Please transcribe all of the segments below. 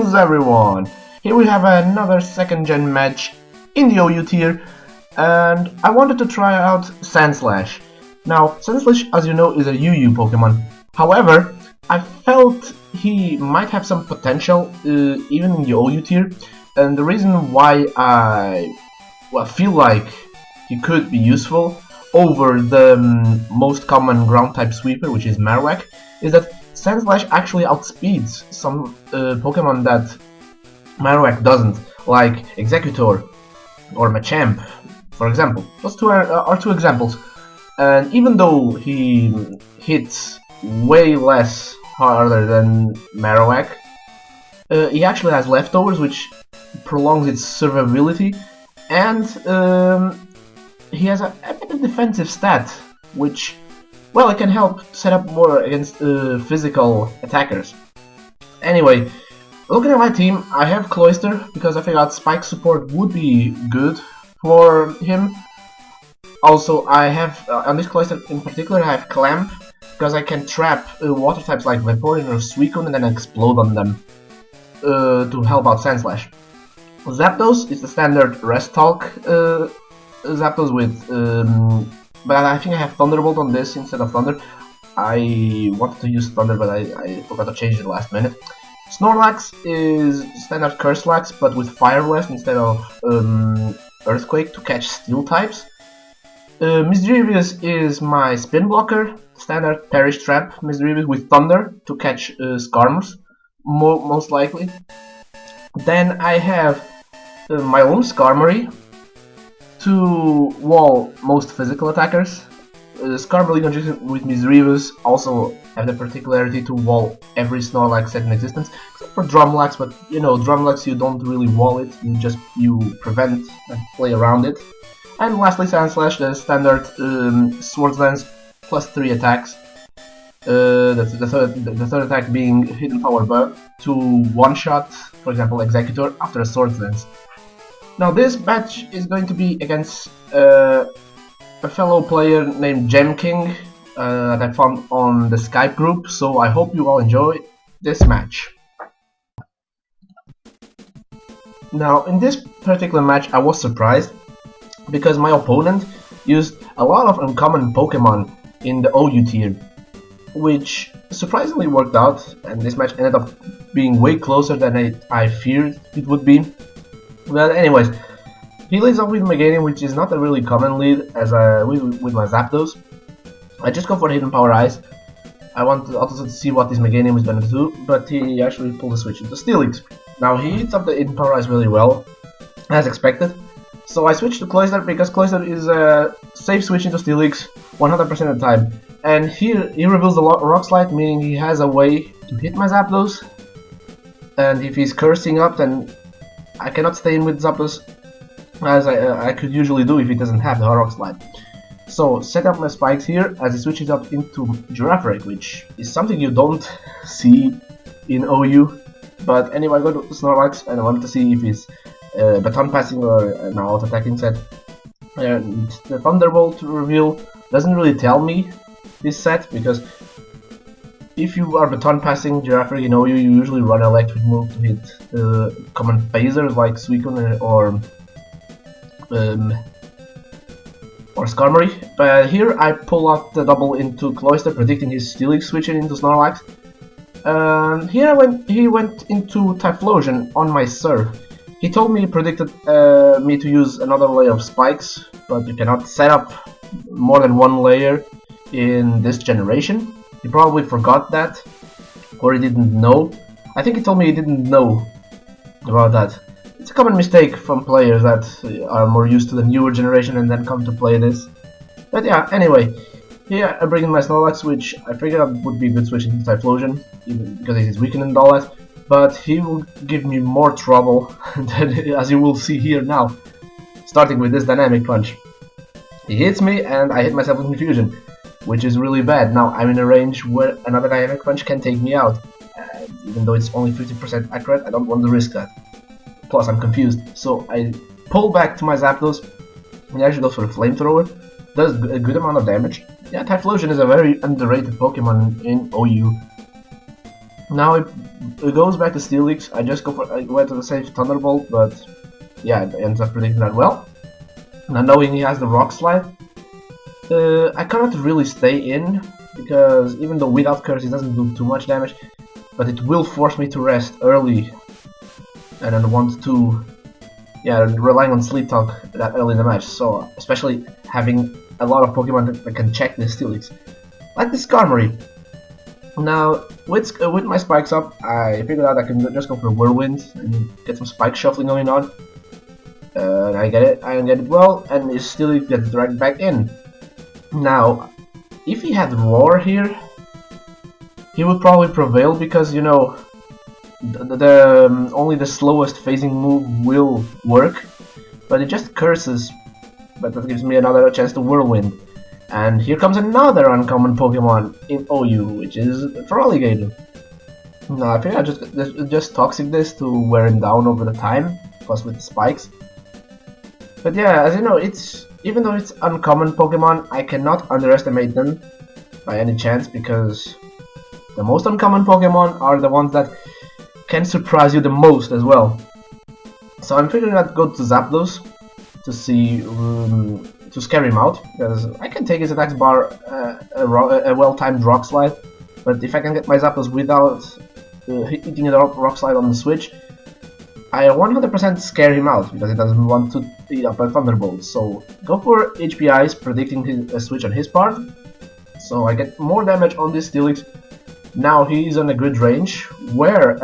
Greetings everyone! Here we have another second gen match in the OU tier, and I wanted to try out Sandslash. Now, Sandslash, as you know, is a UU Pokemon. However, I felt he might have some potential even in the OU tier, and the reason why I feel like he could be useful over the most common ground type sweeper, which is Marowak, is that Sandslash actually outspeeds some Pokemon that Marowak doesn't, like Executor or Machamp, for example. Those two are two examples. And even though he hits way less harder than Marowak, he actually has leftovers, which prolongs its survivability, and he has a bit of defensive stat, which, well, it can help set up more against physical attackers. Anyway, looking at my team, I have Cloyster because I figured Spike support would be good for him. Also, I have, on this Cloyster in particular, I have Clamp because I can trap water types like Vaporeon or Suicune and then explode on them to help out Sandslash. Zapdos is the standard Rest Talk Zapdos with but I think I have Thunderbolt on this instead of Thunder. I wanted to use Thunder, but I forgot to change it last minute. Snorlax is standard Curselax, but with Fire Blast instead of Earthquake to catch Steel types. Misdreavus is my Spin Blocker, standard Perish Trap Misdreavus with Thunder to catch Skarmory, most likely. Then I have my own Skarmory to wall most physical attackers. Skarmory conjunction with Misdreavus also have the particularity to wall every Snorlax set in existence, except for Drumlax, but you know, Drumlax you don't really wall it, you prevent and play around it. And lastly, Sandslash, the standard Swords Dance plus 3 attacks. The third attack being Hidden Power Bug to one-shot, for example, Executor after a Swords Dance. Now this match is going to be against a fellow player named Gemking that I found on the Skype group, so I hope you all enjoy this match. Now in this particular match I was surprised because my opponent used a lot of uncommon Pokemon in the OU tier, which surprisingly worked out, and this match ended up being way closer than I feared it would be. But anyways, he leads off with Meganium, which is not a really common lead as with my Zapdos. I just go for Hidden Power Ice. I want also to see what this Meganium is going to do, but he actually pulled a switch into Steelix. Now he hits up the Hidden Power Ice really well, as expected. So I switched to Cloyster because Cloyster is a safe switch into Steelix 100% of the time. And here he reveals the Rock Slide, meaning he has a way to hit my Zapdos. And if he's cursing up, then I cannot stay in with Zapdos as I could usually do if he doesn't have the Rock Slide. So set up my spikes here as he switches up into Girafarig, which is something you don't see in OU. But anyway, I go to Snorlax and I wanted to see if he's Baton Passing or an Out Attacking set. And the Thunderbolt reveal doesn't really tell me this set, because if you are Baton Passing Girafarig in OU, you usually run an electric move to hit common phasers like Suicune or Skarmory. But here I pull out the double into Cloyster, predicting his Steelix switching into Snorlax. Here he went into Typhlosion on my Surf. He told me he predicted me to use another layer of spikes, but you cannot set up more than one layer in this generation. He probably forgot that, or he didn't know. I think he told me he didn't know about that. It's a common mistake from players that are more used to the newer generation and then come to play this. But yeah, anyway, here I bring in my Snorlax, which I figured out would be a good switch into Typhlosion, even because it is weakened and all that. But he will give me more trouble, than, as you will see here now, starting with this Dynamic Punch. He hits me and I hit myself with Confusion, which is really bad. Now I'm in a range where another Dynamic Punch can take me out. Even though it's only 50% accurate, I don't want to risk that. Plus I'm confused, so I pull back to my Zapdos. He actually goes for a Flamethrower. Does a good amount of damage. Yeah, Typhlosion is a very underrated Pokemon in OU. Now it goes back to Steelix. I went to the safe Thunderbolt, but yeah, it ends up predicting that well. Now knowing he has the Rock Slide, I cannot really stay in, because even though without Curse it doesn't do too much damage, but it will force me to rest early, and I don't want to, yeah, relying on Sleep Talk that early in the match, so especially having a lot of Pokemon that can check this Steelix, like this Skarmory. Now, with my spikes up, I figured out I can just go for a Whirlwind and get some spike shuffling going on. I get it well, and it still gets dragged back in. Now, if he had Roar here, he would probably prevail because, you know, only the slowest phasing move will work, but it just curses. But that gives me another chance to Whirlwind. And here comes another uncommon Pokemon in OU, which is Feraligatr. Now I think I just Toxic this to wear him down over the time, plus with the spikes. But yeah, as you know, even though it's uncommon Pokemon, I cannot underestimate them by any chance, because the most uncommon Pokemon are the ones that can surprise you the most as well. So I'm figuring out to go to Zapdos to see to scare him out, because I can take his attacks bar a well-timed Rock Slide, but if I can get my Zapdos without hitting a Rock Slide on the switch, I 100% scare him out, because he doesn't want to eat up a Thunderbolt. So go for HPIs, predicting a switch on his part, so I get more damage on this Steelix. Now he is on a good range, where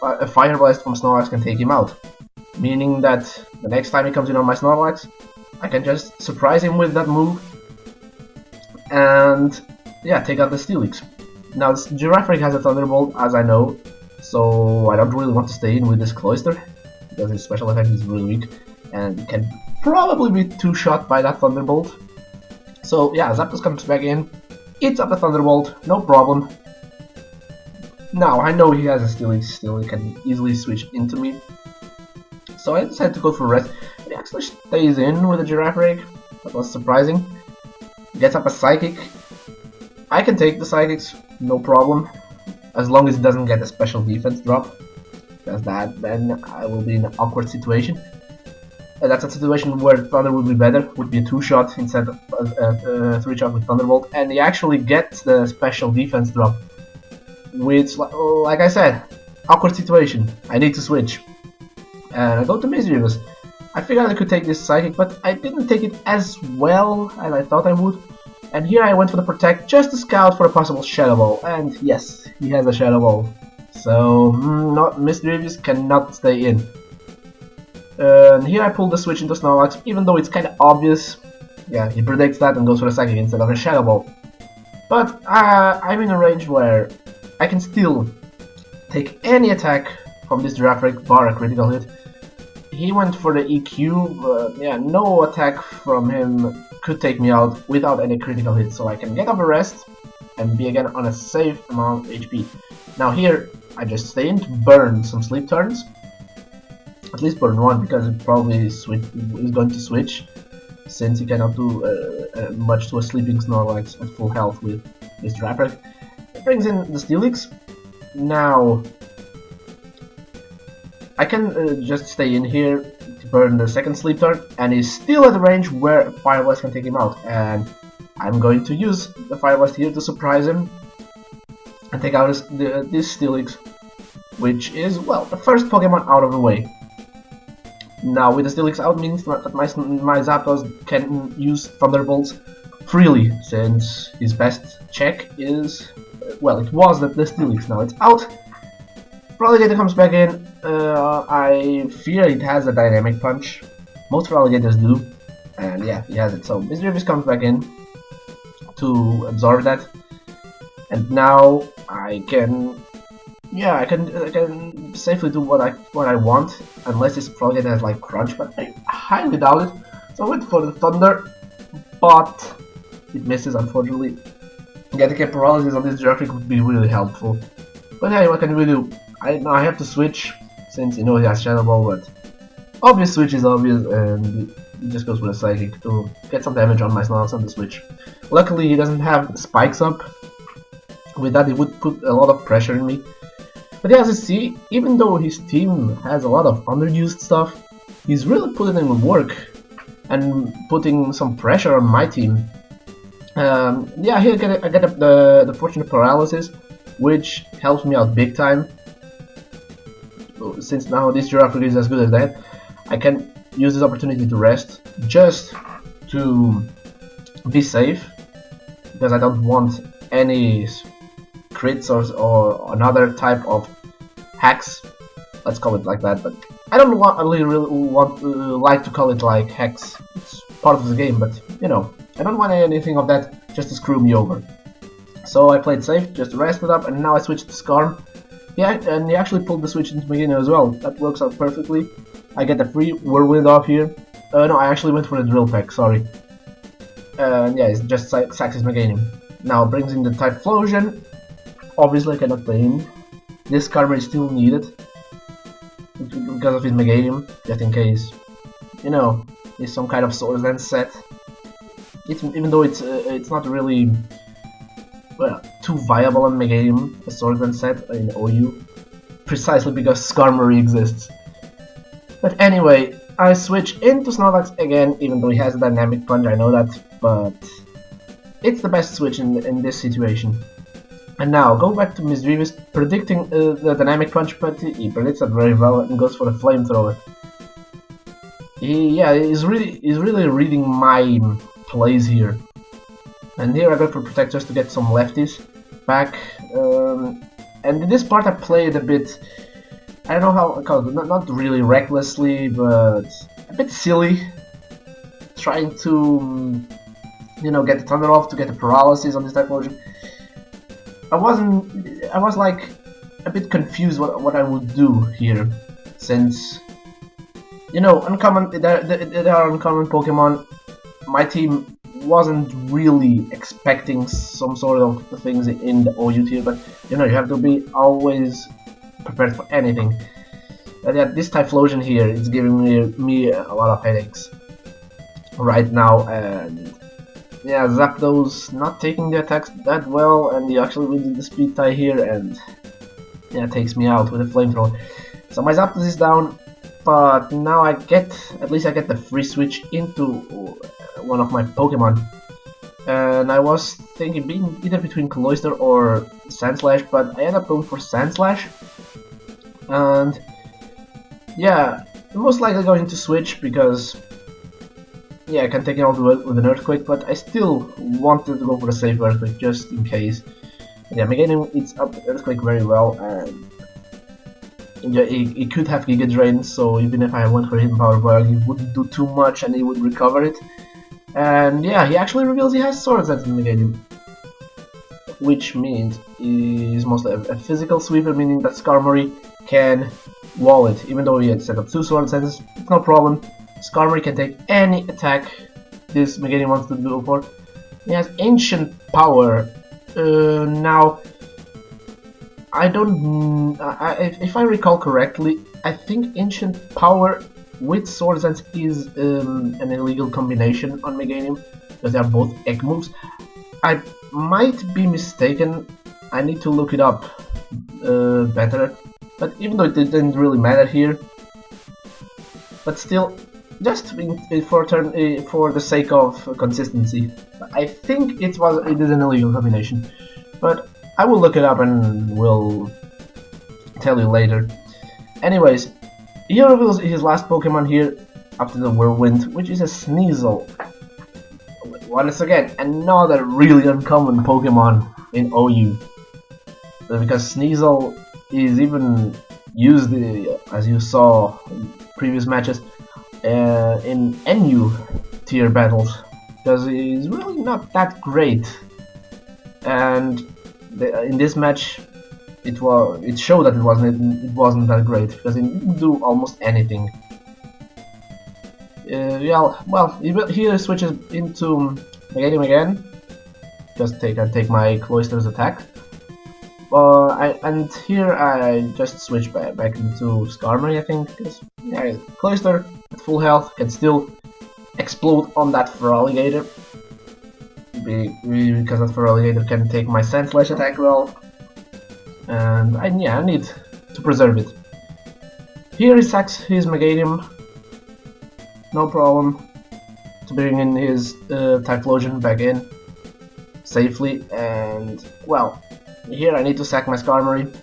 a Fire Blast from Snorlax can take him out, meaning that the next time he comes in on my Snorlax, I can just surprise him with that move, and yeah, take out the Steelix. Now this Girafarig has a Thunderbolt, as I know, so I don't really want to stay in with this Cloyster, because his special effect is really weak, and can probably be two-shot by that Thunderbolt. So yeah, Zapdos comes back in, eats up the Thunderbolt, no problem. Now I know he has a Steelix still, he can easily switch into me. So I decided to go for rest. He actually stays in with the Girafarig. That was surprising. Gets up a Psychic. I can take the Psychics, no problem, as long as it doesn't get a special defense drop. Because then I will be in an awkward situation. And that's a situation where Thunder would be better, would be a 2-shot instead of a 3-shot with Thunderbolt. And he actually gets the special defense drop. Which, like I said, awkward situation. I need to switch. And I go to Misdreavus. I figured I could take this Psychic, but I didn't take it as well as I thought I would. And here I went for the Protect just to scout for a possible Shadow Ball. And yes, he has a Shadow Ball. So, Misdreavus cannot stay in. And here I pulled the switch into Snorlax, even though it's kind of obvious. Yeah, he predicts that and goes for a Psychic instead of a Shadow Ball. But I'm in a range where I can still take any attack from this Girafarig bar a critical hit. He went for the EQ, but yeah, no attack from him could take me out without any critical hit, so I can get off a rest and be again on a safe amount of HP. Now here, I just stay in to burn some sleep turns. At least burn one, because it probably is going to switch, since he cannot do much to a sleeping Snorlax at full health with this Girafarig. It brings in the Steelix. Now I can just stay in here to burn the second sleep turn, and he's still at the range where Fire Blast can take him out. And I'm going to use the Fire Blast here to surprise him and take out this Steelix, which is, well, the first Pokemon out of the way. Now with the Steelix out means that my Zapdos can use Thunderbolts freely, since his best check is, well, it was the Steelix, now it's out. Feraligatr comes back in. I fear it has a Dynamic Punch. Most Feraligatrs do. And yeah, he has it. So Misdreavus comes back in to absorb that. And now I can, yeah, I can safely do what I want, unless this Feraligatr has like Crunch, but I highly doubt it. So I went for the Thunder, but it misses, unfortunately. Getting a Paralysis on this Girafarig would be really helpful. But hey, what can we do? I have to switch, since you know he has Shadow Ball, but obvious switch is obvious, and he just goes with a Psychic to get some damage on my Snorlax on the switch. Luckily he doesn't have spikes up, With that, it would put a lot of pressure on me. But yeah, as you see, even though his team has a lot of underused stuff, he's really putting in work and putting some pressure on my team. Yeah, here I get the Fortunate Paralysis, which helps me out big time. Since now this Giraffe is as good as that, I can use this opportunity to rest, just to be safe, because I don't want any crits or another type of hacks. Let's call it like that, but I don't really want like to call it like hacks. It's part of the game, but you know, I don't want anything of that just to screw me over. So I played safe, just rested up, and now I switched to Skarm. Yeah, and he actually pulled the switch into the beginning as well. That works out perfectly. I get the free Whirlwind off here. No, I actually went for the Drill Peck, sorry. Yeah, it's just sacks his Meganium. Now brings in the Typhlosion. Obviously I cannot play him. This Karma is still needed because of his Meganium, just in case, you know, it's some kind of Swords Dance set. Even though it's not really too viable on Meganium, a Swords Dance set in OU, precisely because Skarmory exists. But anyway, I switch into Snorlax again, even though he has a Dynamic Punch, I know that, but it's the best switch in this situation. And now, go back to Misdreavus, predicting the Dynamic Punch, but he predicts that very well and goes for the Flamethrower. He's really reading my plays here. And here I go for Protectors to get some lefties back. And in this part I played a bit, I don't know how I call it, not really recklessly, but a bit silly. Trying to, you know, get the Thunder off to get the Paralysis on this Typhlosion. I was like a bit confused what I would do here, since, you know, there are uncommon Pokemon. My team wasn't really expecting some sort of things in the OU tier, but you know, you have to be always prepared for anything. But yeah, this Typhlosion here is giving me a lot of headaches right now, and yeah, Zapdos not taking the attacks that well, and he actually wins the speed tie here, and yeah, takes me out with a Flamethrower. So my Zapdos is down, but now at least I get the free switch into one of my Pokemon. And I was thinking being either between Cloyster or Sandslash, but I ended up going for Sandslash. And yeah, most likely going to switch because yeah, I can take it out with an Earthquake, but I still wanted to go for a safe Earthquake just in case. And yeah, Meganium eats up Earthquake very well, and yeah, it could have Giga Drain, so even if I went for Hidden Power Bug, it wouldn't do too much and he would recover it. And yeah, he actually reveals he has Swords Dance in Meganium, which means he's mostly a physical sweeper, meaning that Skarmory can wall it. Even though he had set up 2 Swords Dances, it's no problem. Skarmory can take any attack this Meganium wants to go for. He has Ancient Power. Now, I don't. If I recall correctly, I think Ancient Power with Swords Dance is an illegal combination on Meganium because they are both egg moves. I might be mistaken. I need to look it up better. But even though it didn't really matter here, but still, just for the sake of consistency, I think it is an illegal combination. But I will look it up and will tell you later. Anyways, he reveals his last Pokemon here after the Whirlwind, which is a Sneasel. Once again, another really uncommon Pokemon in OU. Because Sneasel is even used, as you saw in previous matches, in NU tier battles, because he's really not that great. And in this match, it showed that it wasn't that great because it didn't do almost anything. Yeah, well, here switches into Meganium again. Just take my Cloyster's attack. And here I just switch back into Skarmory, I think, because yeah, Cloyster at full health can still explode on that Feraligatr. because that Feraligatr can take my Sand Slash attack well, and I need to preserve it. Here he sacks his Meganium, no problem, to bring in his Typhlosion back in safely, and well, here I need to sack my Skarmory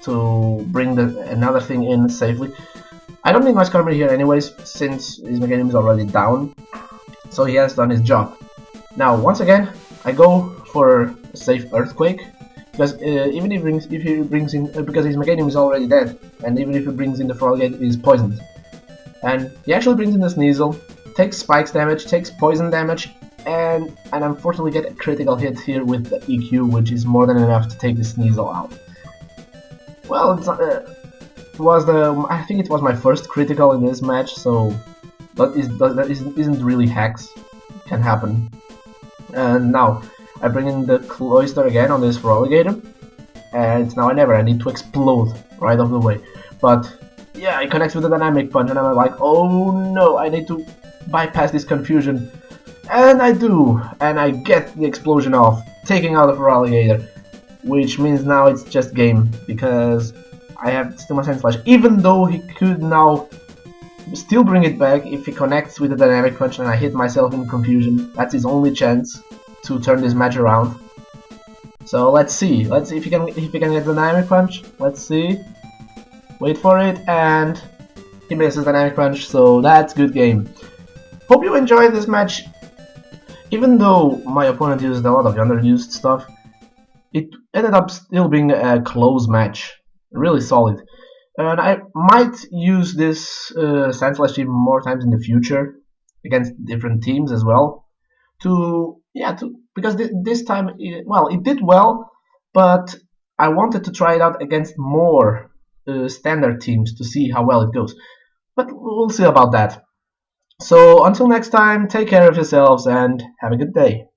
to bring another thing in safely. I don't need my Skarmory here anyways, since his Meganium is already down, so he has done his job. Now, once again, I go for a safe Earthquake, because even if he brings in, because his Meganium is already dead, and even if he brings in the Feraligatr, he's poisoned. And he actually brings in the Sneasel, takes Spikes damage, takes poison damage, and unfortunately get a critical hit here with the EQ, which is more than enough to take the Sneasel out. Well, I think it was my first critical in this match, so that isn't really hacks. It can happen. And now I bring in the Cloyster again on this Feraligatr, and now I need to explode right off the way. But yeah, it connects with the Dynamic Punch, and I'm like, oh no, I need to bypass this confusion. And I do, and I get the explosion off, taking out the Feraligatr, which means now it's just game, because I have still my Sand Slash, even though he could now still bring it back if he connects with the Dynamic Punch and I hit myself in confusion. That's his only chance to turn this match around. So let's see if he can get the Dynamic Punch. Let's see. Wait for it, and he misses Dynamic Punch, so that's good game. Hope you enjoyed this match. Even though my opponent used a lot of underused stuff, it ended up still being a close match. Really solid. And I might use this Sand Slash team more times in the future against different teams as well. Because this time, it did well, but I wanted to try it out against more standard teams to see how well it goes. But we'll see about that. So until next time, take care of yourselves and have a good day.